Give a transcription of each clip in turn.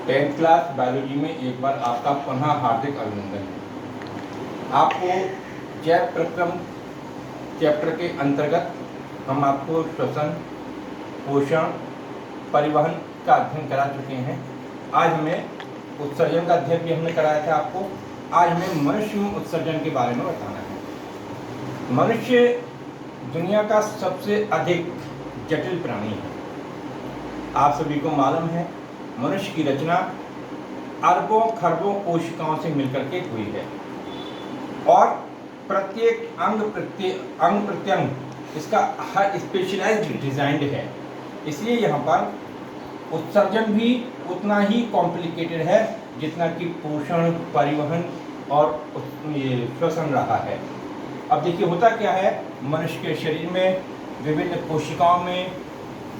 10th class biology में एक बार आपका पुनः हार्दिक अभिनंदन है। आपको जैव प्रक्रम चैप्टर के अंतर्गत हम आपको श्वसन, पोषण, परिवहन का अध्ययन करा चुके हैं। आज हमें उत्सर्जन का अध्ययन भी हमने कराया था आपको। आज हमें मनुष्य में उत्सर्जन के बारे में बताना है। मनुष्य दुनिया का सबसे अधिक जटिल प्राणी है। आप सभी को मालूम है मनुष्य की रचना अरबों खरबों कोशिकाओं से मिलकर के हुई है और प्रत्येक अंग प्रत्यंग इसका हर स्पेशलाइज्ड डिजाइंड है। इसलिए यहाँ पर उत्सर्जन भी उतना ही कॉम्प्लिकेटेड है जितना कि पोषण, परिवहन और श्वसन रहा है। अब देखिए होता क्या है, मनुष्य के शरीर में विभिन्न कोशिकाओं में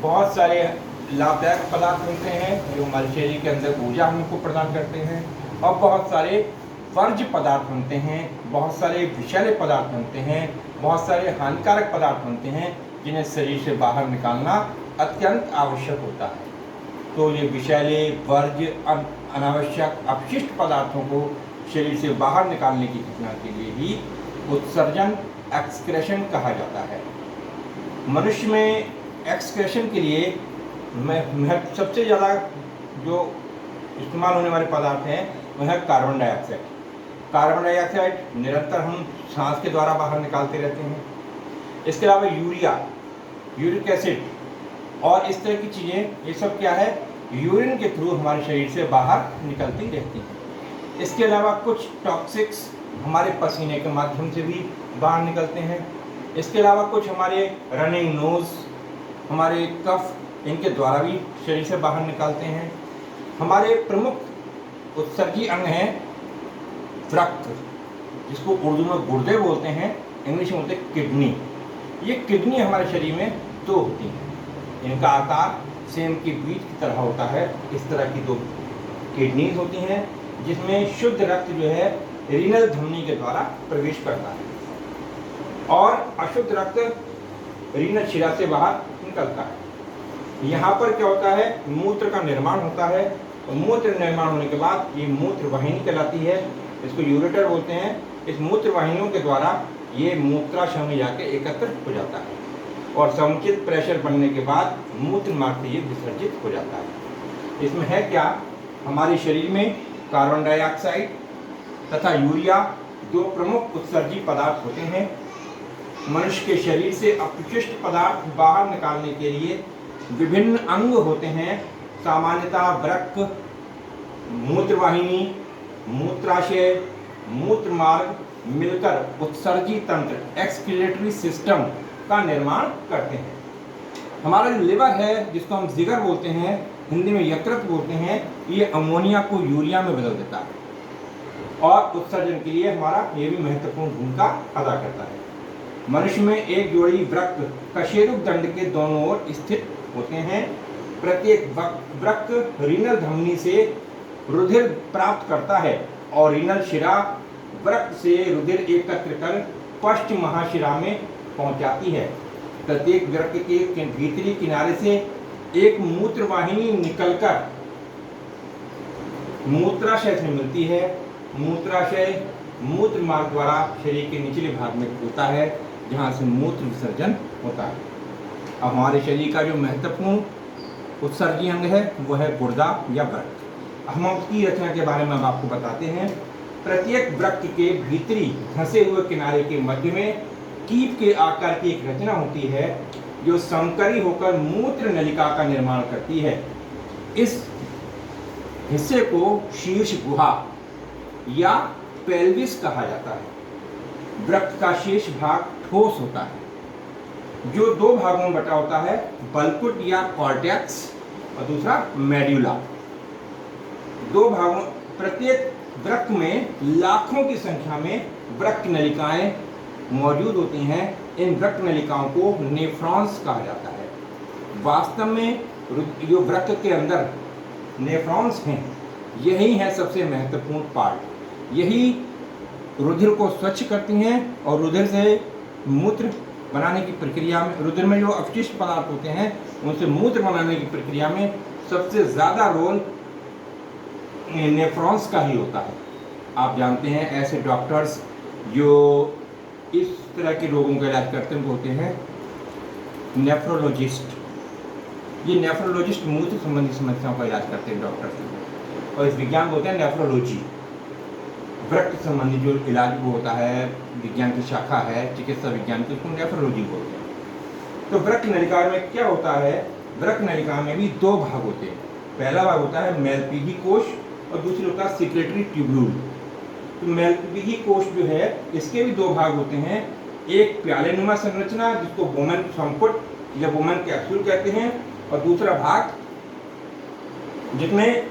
बहुत सारे लाभदायक पदार्थ होते हैं जो हमारे शरीर के अंदर ऊर्जा हमको प्रदान करते हैं, और बहुत सारे वर्ज्य पदार्थ होते हैं, बहुत सारे विषैले पदार्थ होते हैं, बहुत सारे हानिकारक पदार्थ होते हैं जिन्हें शरीर से बाहर निकालना अत्यंत आवश्यक होता है। तो ये विषैले, वर्ज्य, अनावश्यक अपशिष्ट पदार्थों को शरीर से बाहर निकालने की घटना के लिए ही उत्सर्जन, एक्सक्रेशन कहा जाता है। मनुष्य में एक्सक्रेशन के लिए सबसे ज़्यादा जो इस्तेमाल होने वाले पदार्थ हैं वह है कार्बन डाइऑक्साइड। कार्बन डाइऑक्साइड निरंतर हम सांस के द्वारा बाहर निकालते रहते हैं। इसके अलावा यूरिया, यूरिक एसिड और इस तरह की चीज़ें, ये सब क्या है, यूरिन के थ्रू हमारे शरीर से बाहर निकलती रहती हैं। इसके अलावा कुछ टॉक्सिक्स हमारे पसीने के माध्यम से भी बाहर निकलते हैं। इसके अलावा कुछ हमारे रनिंग नोज, हमारे कफ, इनके द्वारा भी शरीर से बाहर निकालते हैं। हमारे प्रमुख उत्सर्जी अंग हैं वृक्क, जिसको उर्दू में गुर्दे बोलते हैं, इंग्लिश में बोलते हैं किडनी। ये किडनी हमारे शरीर में दो होती हैं। इनका आकार सेम के बीज की तरह होता है। इस तरह की दो किडनीज होती हैं जिसमें शुद्ध रक्त जो है रीनल धमनी के द्वारा प्रवेश करता है और अशुद्ध रक्त रीनल शिरा से बाहर निकलता है। यहाँ पर क्या होता है, मूत्र का निर्माण होता है और मूत्र निर्माण होने के बाद ये मूत्र वाहिनी कहलाती है, इसको यूरेटर बोलते हैं। इस मूत्र वाहिनियों के द्वारा ये मूत्राशय में जाके एकत्र हो जाता है और समुचित प्रेशर बनने के बाद मूत्र मार्ग से ये विसर्जित हो जाता है। इसमें है क्या, हमारे शरीर में कार्बन डाइऑक्साइड तथा यूरिया दो प्रमुख उत्सर्जी पदार्थ होते हैं। मनुष्य के शरीर से अपशिष्ट पदार्थ बाहर निकालने के लिए विभिन्न अंग होते हैं। सामान्यतः वृक्क, मूत्रवाहिनी, मूत्राशय, मूत्र मार्ग मिलकर उत्सर्जी तंत्र एक्सक्रीटरी सिस्टम का निर्माण करते हैं। हमारा जो लिवर है, जिसको हम जिगर बोलते हैं, हिंदी में यकृत बोलते हैं, ये अमोनिया को यूरिया में बदल देता है और उत्सर्जन के लिए हमारा ये भी महत्वपूर्ण भूमिका अदा करता है। मनुष्य में एक जोड़ी वृक्क कशेरुक दंड के दोनों ओर स्थित होते हैं। प्रत्येक वृक्क रीनल धमनी से रुधिर प्राप्त करता है और रीनल शिरा वृक्क से रुधिर एकत्र कर पश्च महाशिरा में पहुंचाती है। प्रत्येक वृक्क के भीतरी किनारे से एक मूत्र वाहिनी निकलकर मूत्राशय से मिलती है। मूत्राशय मूत्र मार्ग द्वारा शरीर के निचले भाग में खुलता है जहाँ से मूत्र विसर्जन होता है। अब हमारे शरीर का जो महत्वपूर्ण उत्सर्गी अंग है वो है गुर्दा या वृक्क। हम उसकी रचना के बारे में अब आपको बताते हैं। प्रत्येक वृक्क के भीतरी धंसे हुए किनारे के मध्य में कीप के आकार की एक रचना होती है जो संकरी होकर मूत्र नलिका का निर्माण करती है। इस हिस्से को शीर्ष गुहा या पेल्विस कहा जाता है। वृक्क का शेष भाग ठोस होता है जो दो भागों में बटा होता है, बल्कुट या कॉर्टेक्स और दूसरा मेड्यूला। दो भागों, प्रत्येक वृक्क में लाखों की संख्या में वृक्क नलिकाएं मौजूद होती हैं। इन वृक्क नलिकाओं को नेफ्रॉन्स कहा जाता है। वास्तव में जो वृक्क के अंदर नेफ्रॉन्स हैं, यही है सबसे महत्वपूर्ण पार्ट। यही रुधिर को स्वच्छ करती हैं और रुधिर से मूत्र बनाने की प्रक्रिया में, रुधिर में जो अपशिष्ट पदार्थ होते हैं उनसे मूत्र बनाने की प्रक्रिया में सबसे ज़्यादा रोल नेफ्रॉन्स का ही होता है। आप जानते हैं ऐसे डॉक्टर्स जो इस तरह के रोगों का इलाज करते हैं होते हैं नेफ्रोलॉजिस्ट। ये नेफ्रोलॉजिस्ट मुंह से संबंधित समस्याओं का इलाज करते हैं डॉक्टर्स, और इस विज्ञान को होते हैं नेफ्रोलॉजी। वृक्क संबंधी जो इलाज वो होता है, विज्ञान की शाखा है चिकित्सा विज्ञान की, उसको नेफ्रोलॉजी बोलते हैं। तो वृक्क नलिका में क्या होता है, वृक्क नलिका में भी दो भाग होते हैं। पहला भाग होता है मेलपीगी कोश और दूसरी होता है सिक्रेटरी ट्यूब्यूल। तो मेलपीगी कोश जो है इसके भी दो भाग होते हैं, एक प्याले नुमा संरचना जिसको बोमन संपुट या बोमन कैप्सूल कहते हैं, और दूसरा भाग जिसमें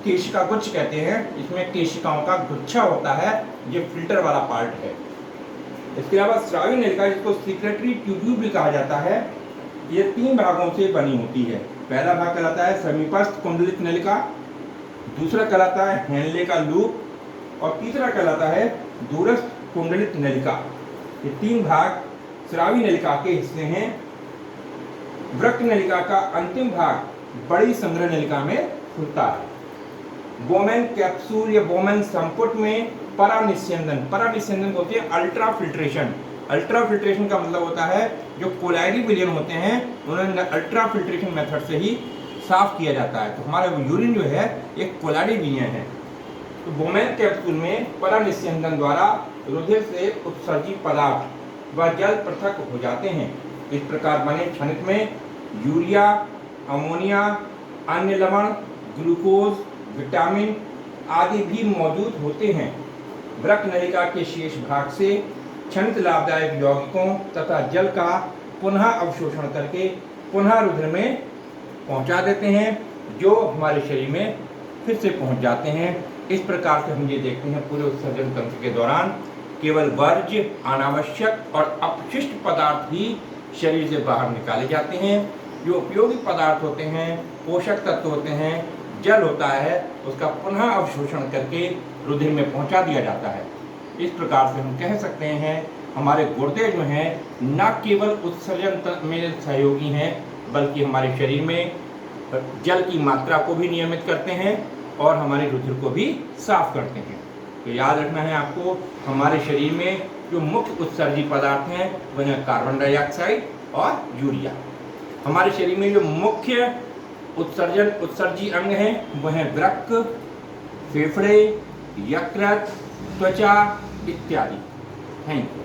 केशिका गुच्छ कहते हैं, इसमें केशिकाओं का गुच्छा होता है, ये फिल्टर वाला पार्ट है। इसके अलावा स्रावी नलिका जिसको सिक्रेटरी ट्यूब्यूल भी कहा जाता है, ये तीन भागों से बनी होती है। पहला भाग कहलाता है समीपस्थ कुंडलित नलिका, दूसरा कहलाता है हेनले का लूप, और तीसरा कहलाता है दूरस्थ कुंडलित नलिका। ये तीन भाग स्रावी नलिका के हिस्से हैं। वृक्क नलिका का अंतिम भाग बड़ी संग्रह नलिका में खुलता है। बोमेन कैप्सूल या बोमेन संपुट में परानिस्यंदन होती है अल्ट्रा फिल्ट्रेशन। अल्ट्रा फिल्ट्रेशन का मतलब होता है जो कोलाइडी विलियन होते हैं उन्हें अल्ट्रा फिल्ट्रेशन मेथड से ही साफ किया जाता है। तो हमारा यूरिन जो है एक कोलाइडी विलियन है। तो बोमेन कैप्सूल में परानिस्यंदन द्वारा रुधिर से उत्सर्जित पदार्थ व जल पृथक हो जाते हैं। इस प्रकार बने क्षणिक में यूरिया, अमोनिया, अन्य लवण, ग्लूकोज, विटामिन आदि भी मौजूद होते हैं। वृक्क नलिका के शेष भाग से क्षणिक लाभदायक यौगिकों तथा जल का पुनः अवशोषण करके पुनः रुधिर में पहुंचा देते हैं, जो हमारे शरीर में फिर से पहुंच जाते हैं। इस प्रकार से हम ये देखते हैं पूरे उत्सर्जन तंत्र के दौरान केवल वर्ज्य, अनावश्यक और अपशिष्ट पदार्थ ही शरीर से बाहर निकाले जाते हैं। जो उपयोगी पदार्थ होते हैं, पोषक तत्व होते हैं, जल होता है, उसका पुनः अवशोषण करके रुधिर में पहुंचा दिया जाता है। इस प्रकार से हम कह सकते हैं हमारे गुर्दे जो हैं न केवल उत्सर्जन में सहयोगी हैं, बल्कि हमारे शरीर में जल की मात्रा को भी नियमित करते हैं और हमारे रुधिर को भी साफ करते हैं। तो याद रखना है आपको, हमारे शरीर में जो मुख्य उत्सर्जी पदार्थ हैं वह हैं कार्बन डाइऑक्साइड और यूरिया। हमारे शरीर में जो मुख्य उत्सर्जी अंग हैं वह हैं वृक्क, फेफड़े, यकृत, त्वचा इत्यादि। Thank you.